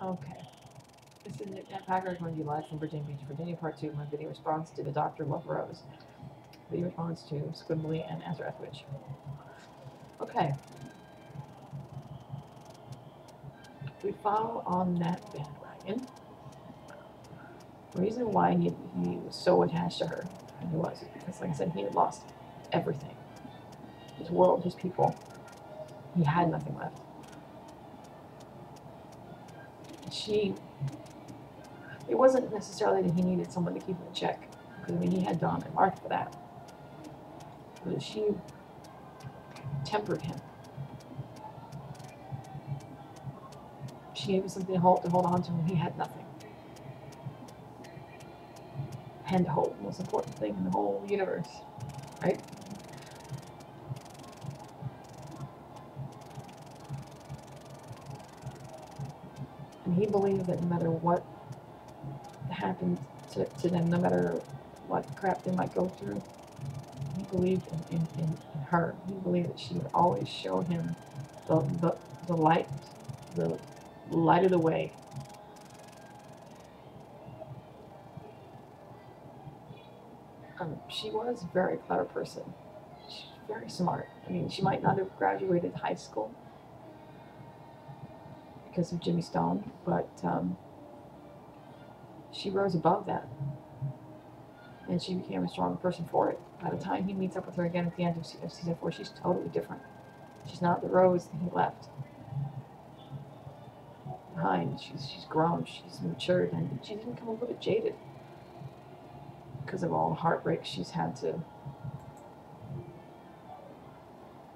Okay. This is Nat Packard coming to you live from Virginia Beach, Virginia, Part 2. My video response to the Dr. Love Rose. Video response to Squibbly and Azarath Witch. Okay. We follow on that bandwagon. The reason why he was so attached to her, and he was, because, like I said, he had lost everything. His world, his people. He had nothing left. It wasn't necessarily that he needed someone to keep him in check. Because, I mean, he had Dom and Mark for that. But she tempered him. She gave him something to hold on to, and he had nothing. And hope, the most important thing in the whole universe, right? And he believed that no matter what happened to them, no matter what crap they might go through, he believed in her. He believed that she would always show him the light of the way. She was a very clever person. She's very smart. I mean, she might not have graduated high school because of Jimmy Stone, but she rose above that. And she became a stronger person for it. By the time he meets up with her again at the end of season 4, she's totally different. She's not the Rose that he left behind. She's grown, she's matured, and she didn't come a little bit jaded because of all the heartbreak she's had to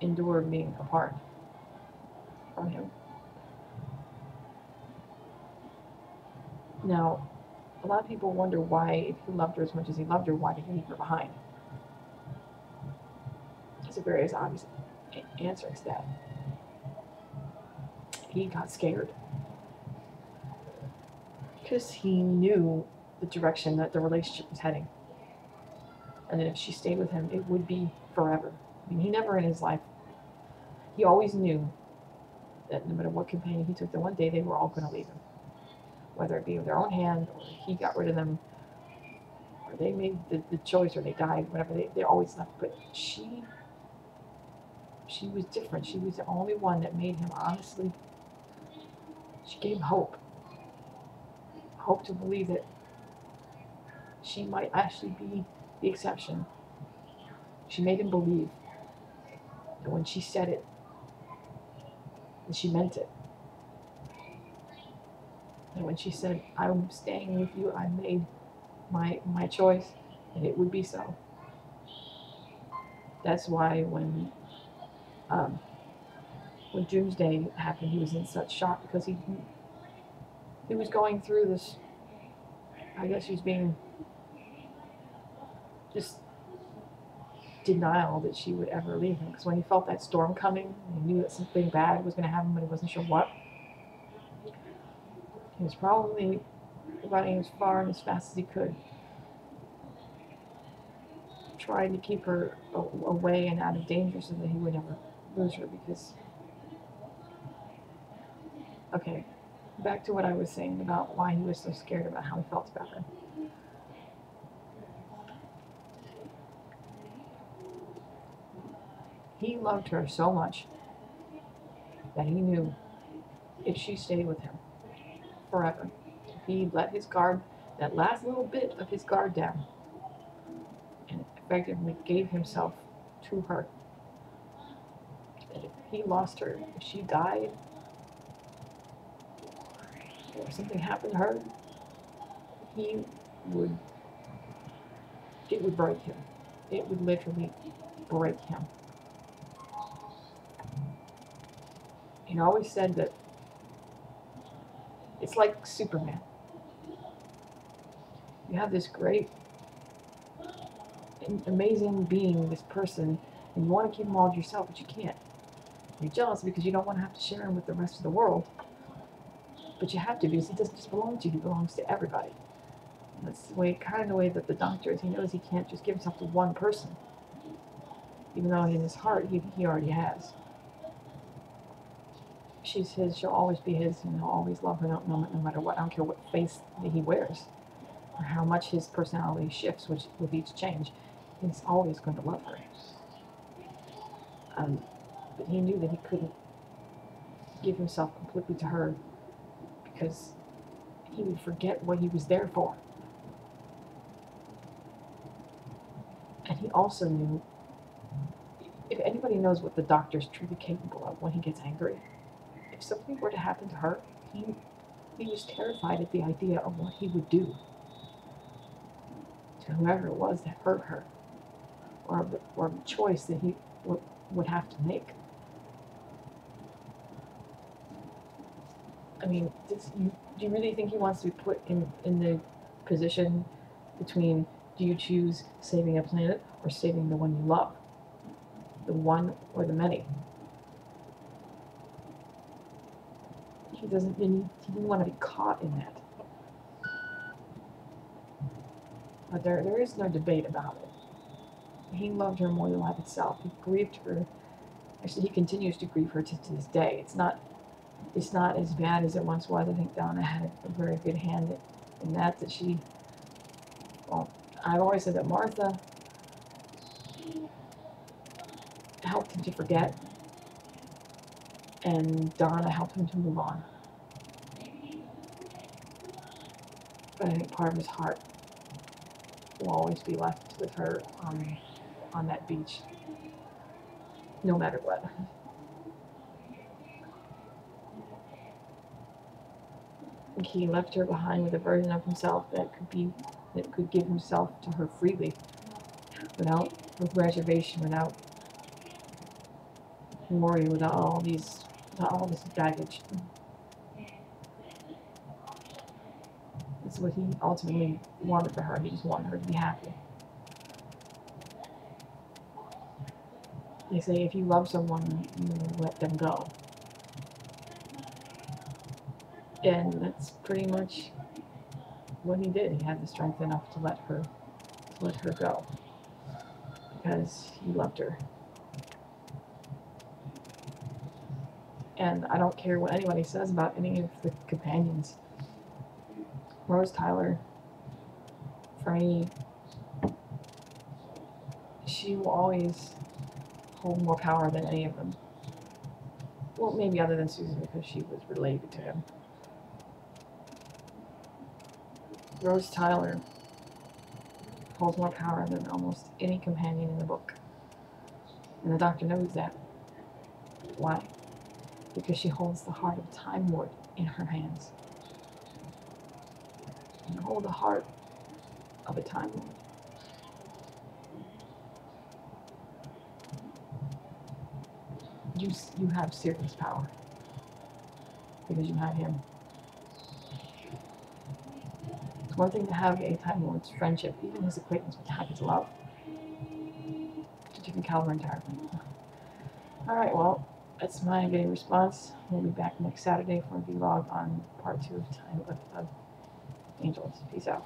endure being apart from him. Now, a lot of people wonder why, if he loved her as much as he loved her, why did he leave her behind? There's a very obvious answer to that. He got scared. Because he knew the direction that the relationship was heading. And that if she stayed with him, it would be forever. I mean, he never in his life, he always knew that no matter what companion he took, that one day they were all going to leave him. Whether it be with their own hand, or he got rid of them, or they made the choice, or they died, whatever, they always left. But she was different. She was the only one that made him honestly, she gave him hope. Hope to believe that she might actually be the exception. She made him believe that when she said it, that she meant it. And when she said, I'm staying with you, I made my choice, and it would be so. That's why when Doomsday happened, he was in such shock, because he was going through this, I guess he was being just denial that she would ever leave him. Because when he felt that storm coming, he knew that something bad was going to happen, but he wasn't sure what. He was probably running as far and as fast as he could, trying to keep her away and out of danger so that he would never lose her. Because, okay, back to what I was saying about why he was so scared about how he felt about her. He loved her so much that he knew if she stayed with him forever, if he let his guard, that last little bit of his guard down, and effectively gave himself to her, that if he lost her, if she died, or something happened to her, it would break him. It would literally break him. He always said that it's like Superman. You have this great, amazing being, this person, and you want to keep him all to yourself, but you can't. You're jealous because you don't want to have to share him with the rest of the world. But you have to, because he doesn't just belong to you, he belongs to everybody. And that's the way, kind of the way that the Doctor is. He knows he can't just give himself to one person, even though in his heart he already has. she's his, she'll always be his, and he'll always love her no matter what. I don't care what face that he wears or how much his personality shifts with each change. He's always going to love her. But he knew that he couldn't give himself completely to her because he would forget what he was there for. And he also knew, if anybody knows what the Doctor's truly capable of when he gets angry, if something were to happen to her, he was terrified at the idea of what he would do to whoever it was that hurt her, or the choice that he would have to make. I mean, do you really think he wants to be put in the position between, do you choose saving a planet or saving the one you love? The one or the many? He didn't want to be caught in that. But there is no debate about it. He loved her more than life itself. He grieved her. Actually, he continues to grieve her to this day. It's not as bad as it once was. I think Donna had a very good hand in that she, well, I've always said that Martha helped him to forget, and Donna helped him to move on. But I think part of his heart will always be left with her on that beach, no matter what. And he left her behind with a version of himself that could give himself to her freely, with reservation, without worry, without all this baggage. That's what he ultimately wanted for her. He just wanted her to be happy. They say if you love someone, you let them go. And that's pretty much what he did. He had the strength enough to let her go, because he loved her. And I don't care what anybody says about any of the companions. Rose Tyler, for me, she will always hold more power than any of them. Well, maybe other than Susan, because she was related to him. Rose Tyler holds more power than almost any companion in the book. And the Doctor knows that. Why? Because she holds the heart of Time Lord in her hands. You hold the heart of a Time Lord. You have serious power, because you have him. It's one thing to have a Time Lord's friendship, even his acquaintance, but to have his love. It's a different caliber entirely. Alright, well, that's my video response. We'll be back next Saturday for a vlog on part 2 of Time of Angels. Peace out.